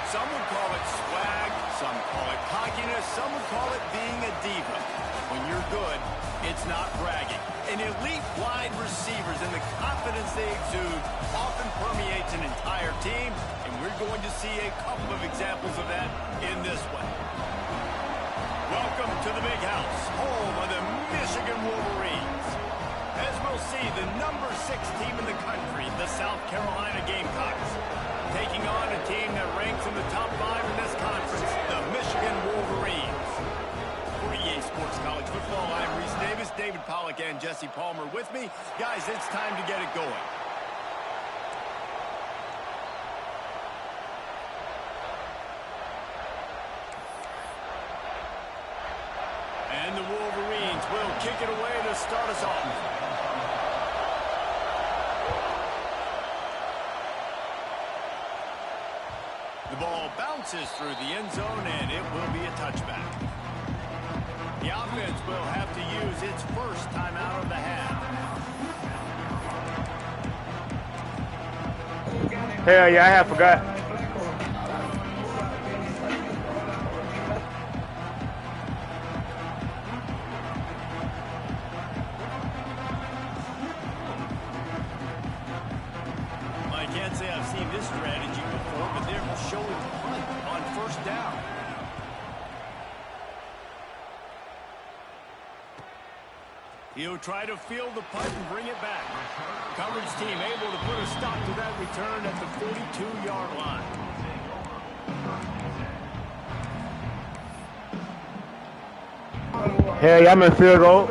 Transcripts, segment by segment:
Some would call it swag, some call it cockiness, some would call it being a diva. When you're good, it's not bragging. And elite wide receivers and the confidence they exude often permeates an entire team, and we're going to see a couple of examples of that in this one. Welcome to the Big House, home of the Michigan Wolverines. As we'll see, the number 6 team in the country, the South Carolina Gamecocks, taking on a team that ranks in the top 5 in this conference, the Michigan Wolverines. For EA Sports College Football, I'm Reese Davis, David Pollack, and Jesse Palmer with me. Guys, it's time to get it going. And the Wolverines will kick it away to start us off. The ball bounces through the end zone, and it will be a touchback. The offense will have to use its first timeout of the half. Hell yeah, I forgot. I can't say I've seen this strategy before, but they're showing punt on first down. He'll try to field the punt and bring it back. Coverage team able to put a stop to that return at the 42-yard line. Hell yeah, I'm in field goal.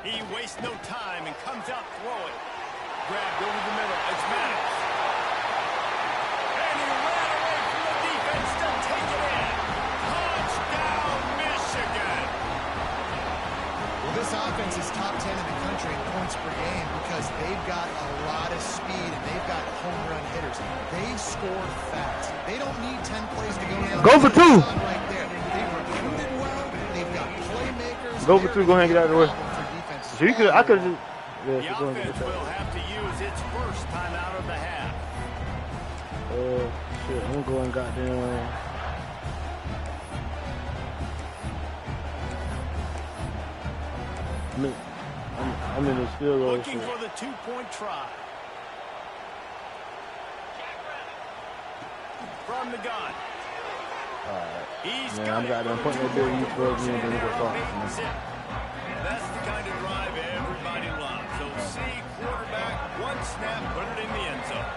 He wastes no time and comes out throwing. Grabbed over the middle. It's Maddox. And he ran away from the defense to take it in. Touchdown, Michigan. Well, this offense is top 10 in the country in points per game because they've got a lot of speed and they've got home run hitters. They score fast. They don't need 10 plays to go down. Go for 2. Right there. They've recruited well. They've got playmakers. Go for 2. Go ahead and get out of the way. So you could, I could just. The offense will have to use its first timeout of the half. Shit, I'm going goddamn. I'm in this field goal. Looking for the 2-point try. From the gun. Alright. He's Man, got I'm goddamn putting that bill you for me and then go far. That's the kind of drive everybody loves. So see quarterback, one snap, put it in the end zone.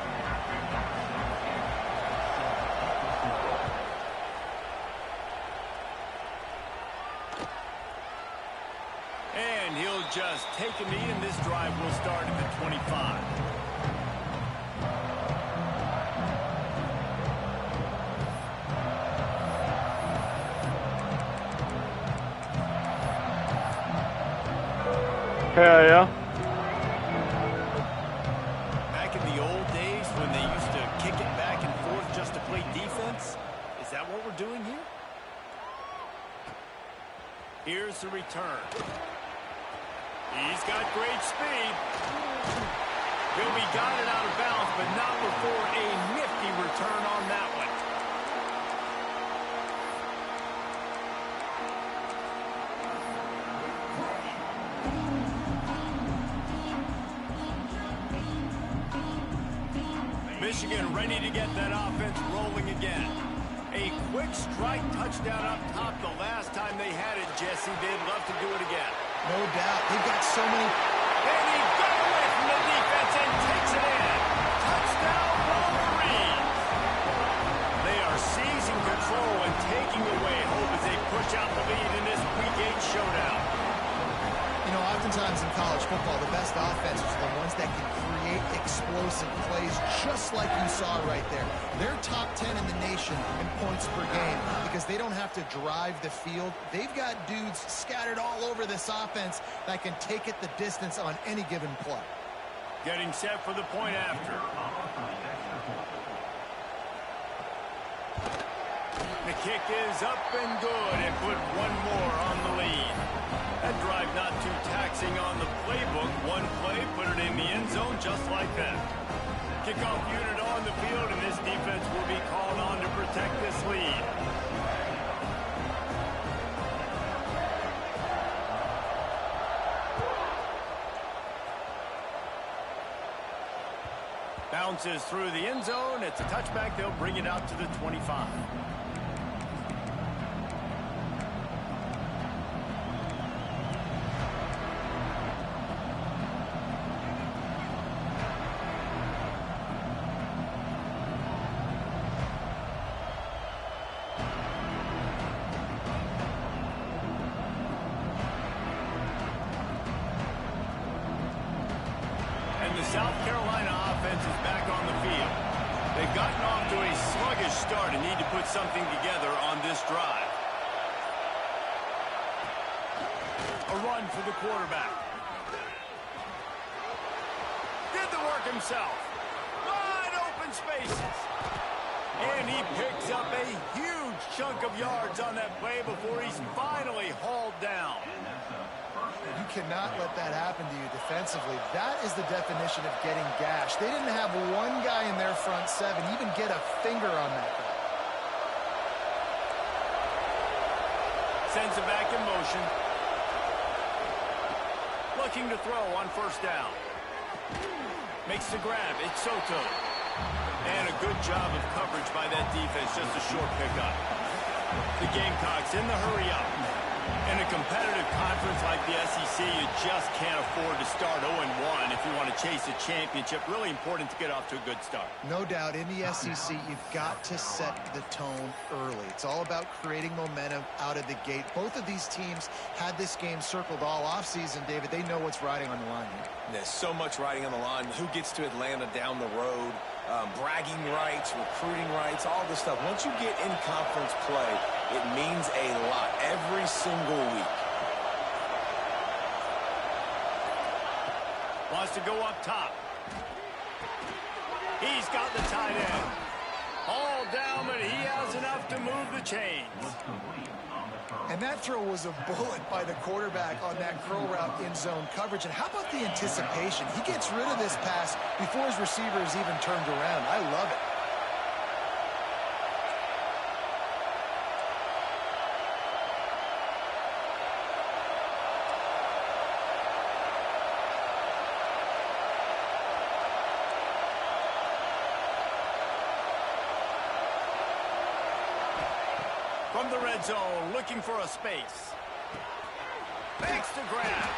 And he'll just take a knee, and this drive will start at the 25. Hell yeah. Back in the old days when they used to kick it back and forth just to play defense, is that what we're doing here? Here's the return. He's got great speed. Gilby got it out of bounds, but not before a nifty return on that one. Michigan ready to get that offense rolling again. A quick strike touchdown up top the last time they had it, Jesse. They'd love to do it again. No doubt. They've got so many. And he got away from the defense and takes it in. Touchdown, Wolverines. They are seizing control and taking away hope as they push out the lead in this Week 8 showdown. You know, oftentimes in college football, the best offenses are the ones that can create explosive plays just like you saw right there. They're top 10 in the nation in points per game because they don't have to drive the field. They've got dudes scattered all over this offense that can take it the distance on any given play. Getting set for the point after. The kick is up and good and put one more on the lead. That drive not too taxing on the playbook. One play, put it in the end zone just like that. Kickoff unit on the field, and this defense will be called on to protect this lead. Bounces through the end zone. It's a touchback. They'll bring it out to the 25. South Carolina offense is back on the field. They've gotten off to a sluggish start and need to put something together on this drive. A run for the quarterback. Did the work himself. Wide open spaces. And he picks up a huge chunk of yards on that play before he's finally hauled down. You cannot let that happen to you defensively. That is the definition of getting gashed. They didn't have one guy in their front seven even get a finger on that guy. Sends it back in motion. Looking to throw on first down. Makes the grab. It's Soto. And a good job of coverage by that defense. Just a short pickup. The Gamecocks in the hurry up. In a competitive conference like the SEC, you just can't afford to start 0-1 if you want to chase a championship. Really important to get off to a good start. No doubt, in the SEC, you've got to set the tone early. It's all about creating momentum out of the gate. Both of these teams had this game circled all offseason, David. They know what's riding on the line here. There's so much riding on the line. Who gets to Atlanta down the road? Bragging rights, recruiting rights, all this stuff. Once you get in conference play, it means a lot every single week. Wants to go up top. He's got the tight end. All down, but he has enough to move the chains. And that throw was a bullet by the quarterback on that curl route in zone coverage. And how about the anticipation? He gets rid of this pass before his receiver is even turned around. I love it. From the red zone, looking for a space. Makes the grab.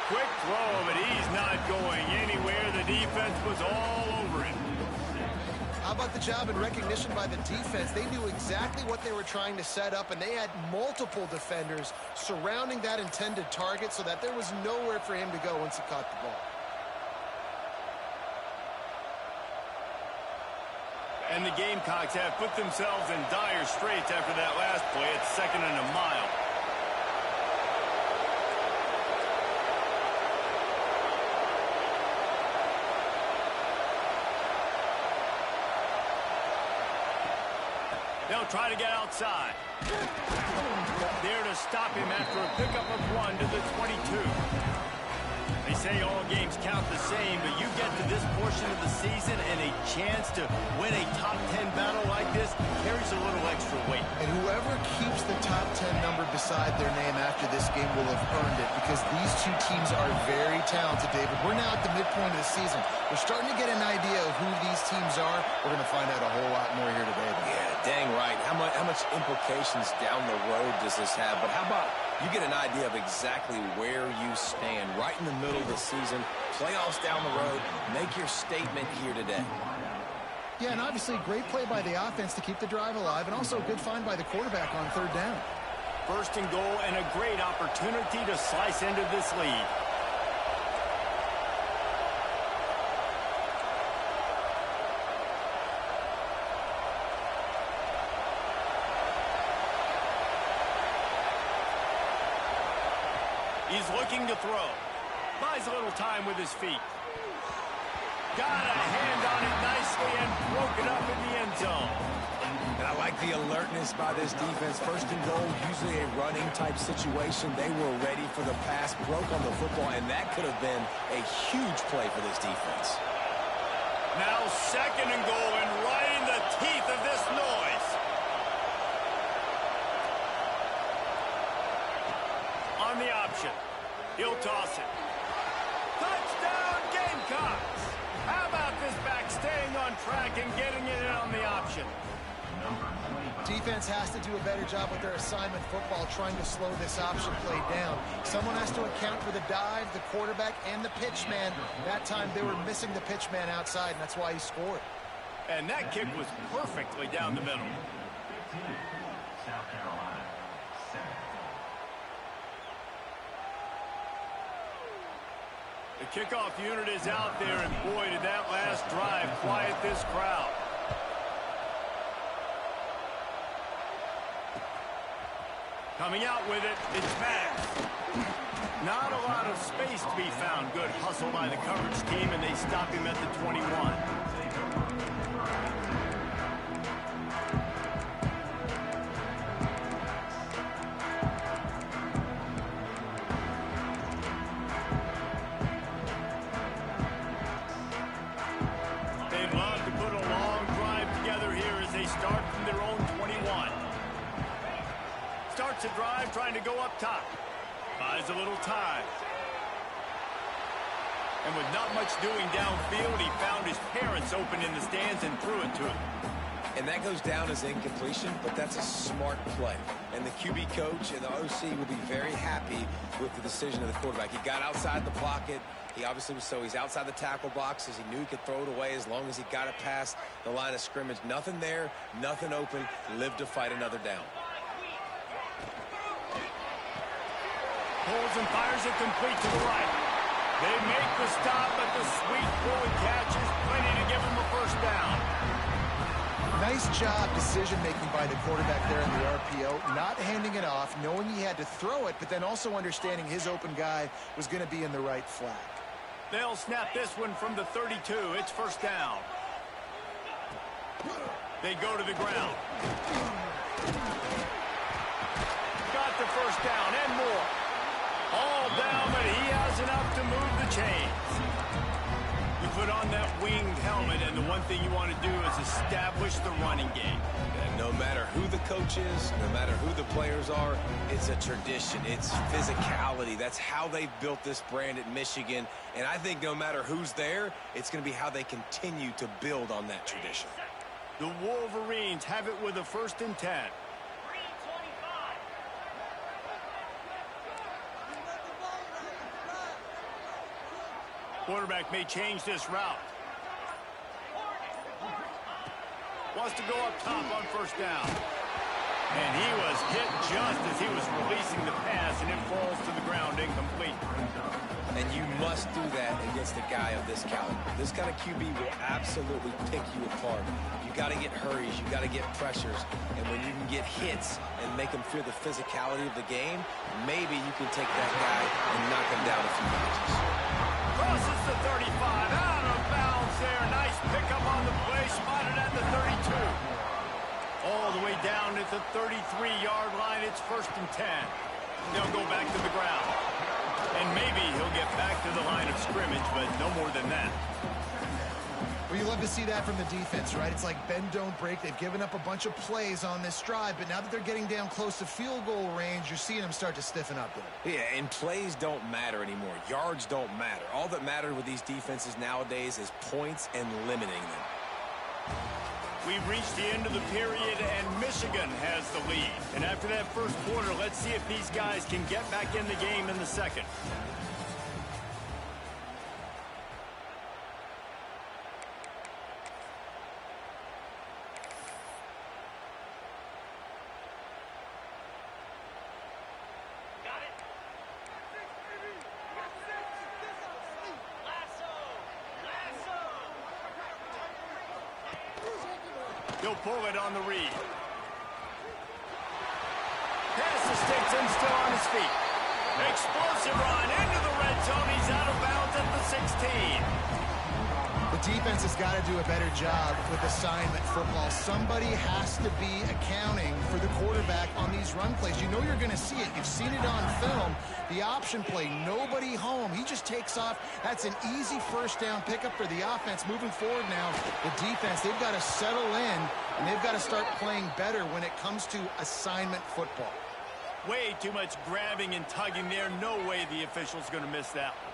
Quick throw, but he's not going anywhere. The defense was all over him. How about the job and recognition by the defense? They knew exactly what they were trying to set up, and they had multiple defenders surrounding that intended target so that there was nowhere for him to go once he caught the ball. And the Gamecocks have put themselves in dire straits after that last play. It's 2nd and a mile. They'll try to get outside. There to stop him after a pickup of 1 to the 22. They say all games count the same, but you get to this portion of the season and a chance to win a top 10 battle like this carries a little extra weight. And whoever keeps the top 10 number beside their name after this game will have earned it, because these two teams are very talented, David. We're now at the midpoint of the season. We're starting to get an idea of who these teams are. We're going to find out a whole lot more here today, though. Yeah, dang right. How much implications down the road does this have? But how about you get an idea of exactly where you stand right in the middle of the season, playoffs down the road, make your statement here today. Yeah, and obviously great play by the offense to keep the drive alive, and also a good find by the quarterback on 3rd down. 1st and goal, and a great opportunity to slice into this lead. He's looking to throw. Buys a little time with his feet. Got a hand on it nicely and broke it up in the end zone. And I like the alertness by this defense. First and goal, usually a running type situation. They were ready for the pass, broke on the football, and that could have been a huge play for this defense. Now second and goal, and right in the teeth of this noise. On the option. He'll toss it. Touchdown, Gamecocks! How about this back staying on track and getting it in on the option? Defense has to do a better job with their assignment football, trying to slow this option play down. Someone has to account for the dive, the quarterback, and the pitch man. That time they were missing the pitch man outside, and that's why he scored. And that kick was perfectly down the middle. The kickoff unit is out there, and boy, did that last drive quiet this crowd. Coming out with it, it's Max. Not a lot of space to be found. Good hustle by the coverage team, and they stop him at the 21. They'd love to put a long drive together here as they start from their own 21. Starts a drive trying to go up top. Buys a little time. And with not much doing downfield, he found his parents open in the stands and threw it to him. And that goes down as incompletion, but that's a smart play. And the QB coach and the OC will be very happy with the decision of the quarterback. He got outside the pocket. He obviously was he's outside the tackle boxes. He knew he could throw it away as long as he got it past the line of scrimmage. Nothing there, nothing open. Lived to fight another down. Pulls and fires it complete to the right. They make the stop, but the sweet throw and catch is plenty to give them a first down. Nice job decision-making by the quarterback there in the RPO, not handing it off, knowing he had to throw it, but then also understanding his open guy was going to be in the right flat. They'll snap this one from the 32. It's first down. They go to the ground. Got the first down and more. All down, but he has enough to move the chains. You put on that winged helmet, and the one thing you want to do is establish the running game. And no matter who the coach is, no matter who the players are, it's a tradition. It's physicality. That's how they've built this brand at Michigan. And I think no matter who's there, it's going to be how they continue to build on that tradition. The Wolverines have it with a 1st and 10. Quarterback may change this route. Wants to go up top on first down. And he was hit just as he was releasing the pass, and it falls to the ground incomplete. And you must do that against a guy of this caliber. This kind of QB will absolutely pick you apart. You got to get hurries. You got to get pressures. And when you can get hits and make him feel the physicality of the game, maybe you can take that guy and knock him down a few notches. Crosses the 35, out of bounds there. Nice pickup on the play, spotted at the 32. All the way down at the 33-yard line. It's 1st and 10. They'll go back to the ground. And maybe he'll get back to the line of scrimmage, but no more than that. Well, you love to see that from the defense, right? It's like bend, don't break. They've given up a bunch of plays on this drive, but now that they're getting down close to field goal range, you're seeing them start to stiffen up there. Yeah, and plays don't matter anymore. Yards don't matter. All that matters with these defenses nowadays is points and limiting them. We've reached the end of the period, and Michigan has the lead. And after that first quarter, let's see if these guys can get back in the game in the second. He'll pull it on the read. Pass the sticks and still on his feet. Explosive run into the red zone. He's out of bounds at the 16. The defense has got to do a better job with assignment football. Somebody has to be accounting for the quarterback on these run plays. You know you're going to see it. You've seen it on film. The option play, nobody home. He just takes off. That's an easy first down pickup for the offense. Moving forward now, the defense, they've got to settle in, and they've got to start playing better when it comes to assignment football. Way too much grabbing and tugging there. No way the official's going to miss that one.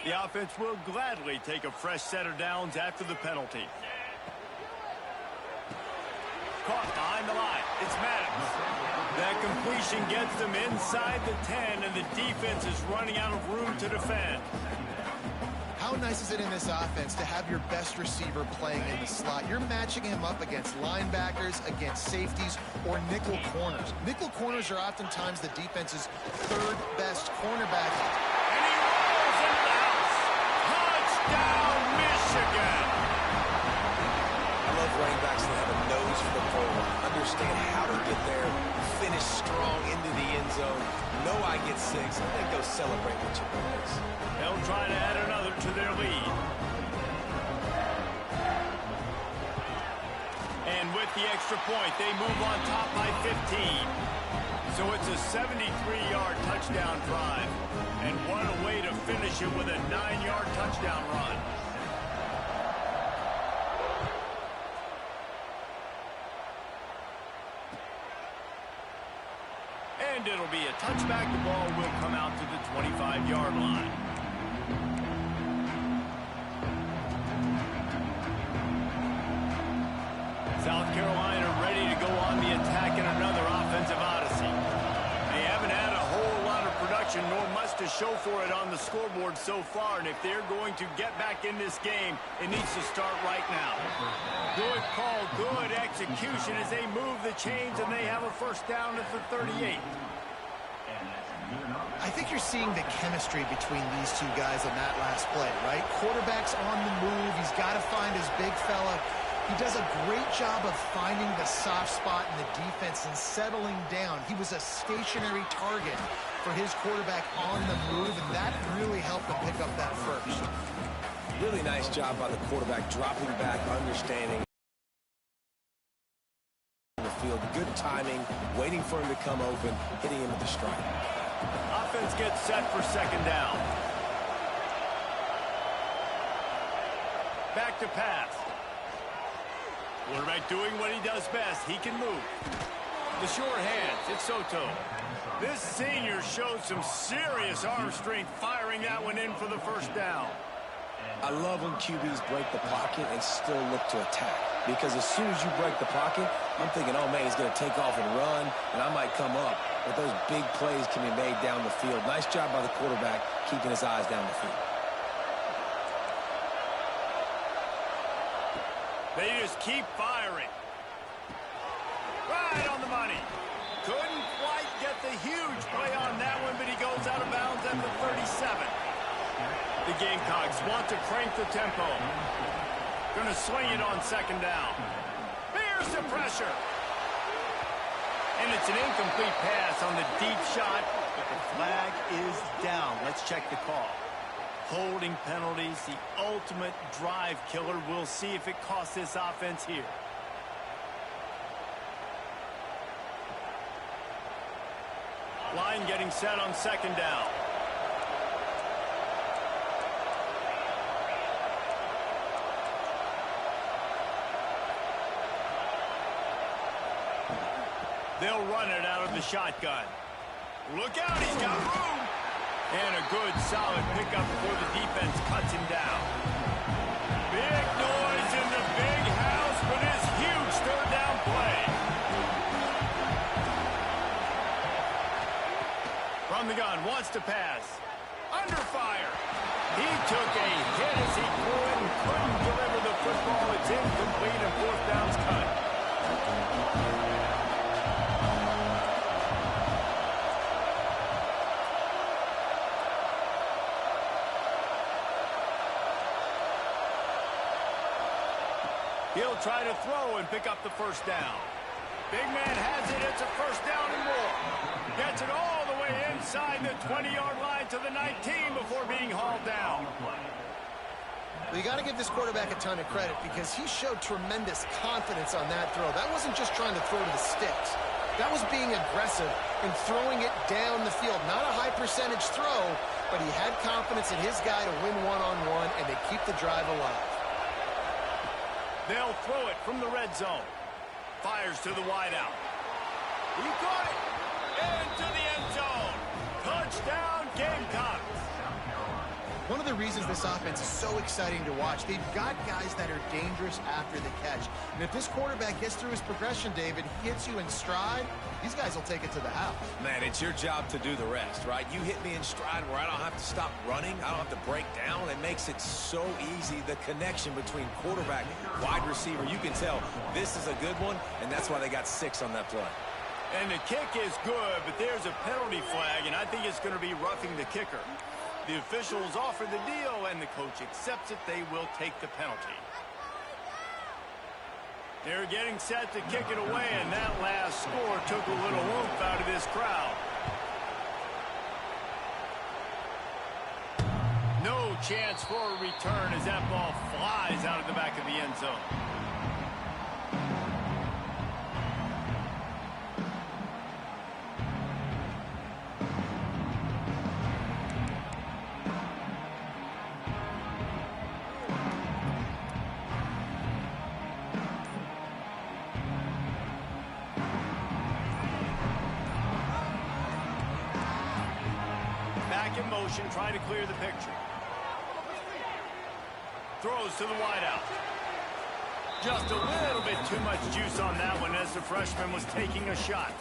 The offense will gladly take a fresh set of downs after the penalty. Caught behind the line. It's Maddox. That completion gets them inside the 10, and the defense is running out of room to defend. How nice is it in this offense to have your best receiver playing in the slot? You're matching him up against linebackers, against safeties, or nickel corners. Nickel corners are oftentimes the defense's third best cornerback. And he rolls into the house. Touchdown, Michigan! I love running backs that have a nose for the ball, understand how to get there, finish strong into the end zone, know I get 6, and then go celebrate with your boys. They'll try to add another to their lead. And with the extra point, they move on top by 15. So it's a 73-yard touchdown drive. And what a way to finish it with a 9-yard touchdown run. And it'll be a touchback. The ball will come out to the 25-yard line. South Carolina ready to go on the attack in another offensive odyssey. They haven't had a whole lot of production, nor much to show for it on the scoreboard so far. And if they're going to get back in this game, it needs to start right now. Good call, good execution as they move the chains, and they have a first down at the 38. I think you're seeing the chemistry between these two guys in that last play, right? Quarterback's on the move. He's got to find his big fella. He does a great job of finding the soft spot in the defense and settling down. He was a stationary target for his quarterback on the move, and that really helped him pick up that first. Really nice job by the quarterback, dropping back, understanding the field. Good timing, waiting for him to come open, hitting him with the strike. Offense gets set for second down. Back to pass. Quarterback doing what he does best. He can move. The short hands. It's Soto. This senior showed some serious arm strength firing that one in for the first down. I love when QBs break the pocket and still look to attack. Because as soon as you break the pocket, I'm thinking, oh, man, he's going to take off and run, and I might come up. But those big plays can be made down the field. Nice job by the quarterback keeping his eyes down the field. They just keep firing. Right on the money. Couldn't quite get the huge play on that one, but he goes out of bounds at the 37. The Gamecocks want to crank the tempo. Going to swing it on second down. Here's the pressure. And it's an incomplete pass on the deep shot, but the flag is down. Let's check the call. Holding penalties, the ultimate drive killer. We'll see if it costs this offense here. Line getting set on second down. They'll run it out of the shotgun. Look out, he's got room. And a good, solid pickup before the defense cuts him down. Big noise in the big house for this huge third down play. From the gun, wants to pass. Under fire. He took a hit as he threw it and couldn't deliver the football. It's incomplete and fourth down's cut. He'll try to throw and pick up the first down. Big man has it. It's a first down and more. Gets it all the way inside the 20-yard line to the 19 before being hauled down. Well, you got to give this quarterback a ton of credit because he showed tremendous confidence on that throw. That wasn't just trying to throw to the sticks. That was being aggressive and throwing it down the field. Not a high percentage throw, but he had confidence in his guy to win one-on-one and to keep the drive alive. They'll throw it from the red zone. Fires to the wideout. He caught it. Into the end zone. Touchdown, Gamecocks. One of the reasons this offense is so exciting to watch, they've got guys that are dangerous after the catch. And if this quarterback gets through his progression, David, he hits you in stride, these guys will take it to the house. Man, it's your job to do the rest, right? You hit me in stride where I don't have to stop running. I don't have to break down. It makes it so easy. The connection between quarterback, wide receiver, you can tell this is a good one, and that's why they got 6 on that play. And the kick is good, but there's a penalty flag, and I think it's going to be roughing the kicker. The officials offer the deal, and the coach accepts it. They will take the penalty. They're getting set to kick it away, and that last score took a little oomph out of this crowd. No chance for a return as that ball flies out of the back of the end zone. In motion, trying to clear the picture. Throws to the wideout. Just a little bit too much juice on that one as the freshman was taking a shot.